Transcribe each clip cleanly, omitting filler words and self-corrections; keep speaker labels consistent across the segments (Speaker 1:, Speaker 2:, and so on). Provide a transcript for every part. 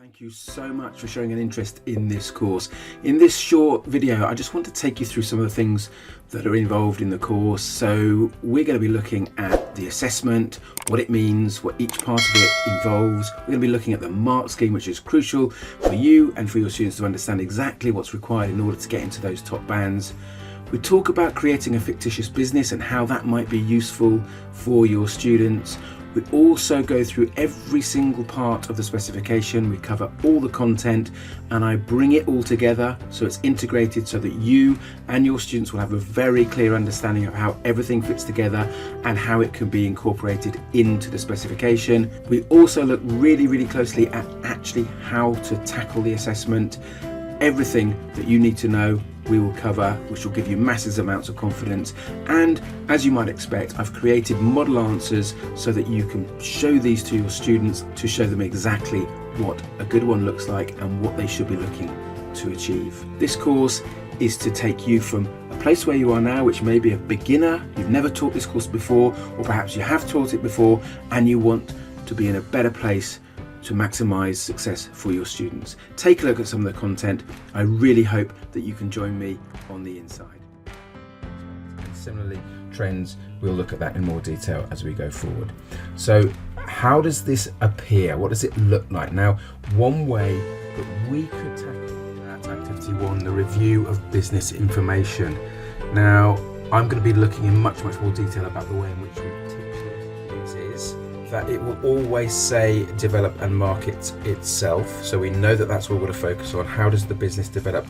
Speaker 1: Thank you so much for showing an interest in this course. In this short video, I just want to take you through some of the things that are involved in the course. So we're going to be looking at the assessment, what it means, what each part of it involves. We're going to be looking at the mark scheme, which is crucial for you and for your students to understand exactly what's required in order to get into those top bands. We talk about creating a fictitious business and how that might be useful for your students. We also go through every single part of the specification. We cover all the content and I bring it all together so it's integrated so that you and your students will have a very clear understanding of how everything fits together and how it can be incorporated into the specification. We also look really closely at actually how to tackle the assessment. Everything that you need to know we will cover, which will give you massive amounts of confidence. And as you might expect, I've created model answers so that you can show these to your students to show them exactly what a good one looks like and what they should be looking to achieve. This course is to take you from a place where you are now, which may be a beginner, you've never taught this course before, or perhaps you have taught it before and you want to be in a better place to maximize success for your students. Take a look at some of the content. I really hope that you can join me on the inside. And similarly, trends, we'll look at that in more detail as we go forward. So how does this appear? What does it look like? Now, one way that we could tackle that activity one, the review of business information. Now, I'm going to be looking in much more detail about the way in which we teach this. That it will always say develop and market itself, so we know that that's what we're going to focus on. How does the business develop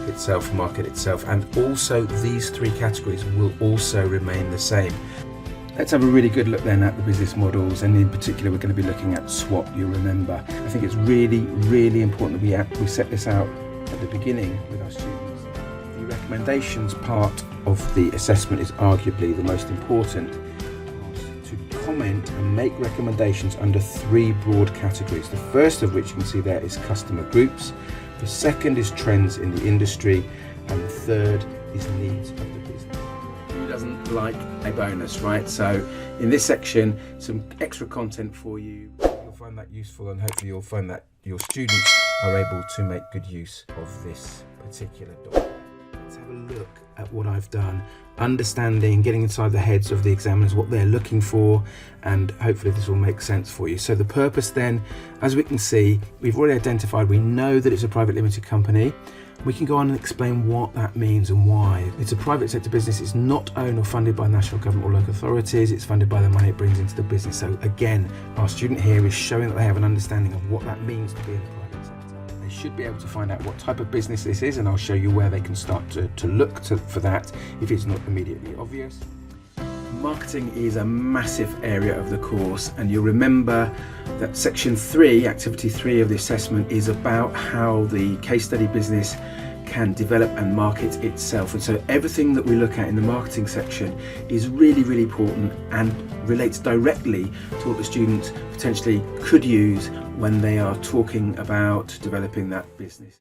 Speaker 1: itself, market itself, and also these three categories will also remain the same. Let's have a really good look then at the business models, and in particular we're going to be looking at SWOT. You remember, I think it's really important that we set this out at the beginning with our students. The recommendations part of the assessment is arguably the most important. Comment and make recommendations under three broad categories. The first of which you can see there is customer groups, the second is trends in the industry, and the third is needs of the business. Who doesn't like a bonus, right? So in this section, some extra content for you. You'll find that useful and hopefully you'll find that your students are able to make good use of this particular document. Let's have a look at what I've done, understanding, getting inside the heads of the examiners, what they're looking for, and hopefully this will make sense for you. So the purpose then, as we can see, we've already identified, we know that it's a private limited company. We can go on and explain what that means and why. It's a private sector business. It's not owned or funded by national government or local authorities. It's funded by the money it brings into the business. So again, our student here is showing that they have an understanding of what that means to be in the private sector. They should be able to find out what type of business this is, and I'll show you where they can start to look for that if it's not immediately obvious. Marketing is a massive area of the course, and you'll remember that section 3, activity 3 of the assessment is about how the case study business can develop and market itself. And so everything that we look at in the marketing section is really important and relates directly to what the students potentially could use when they are talking about developing that business.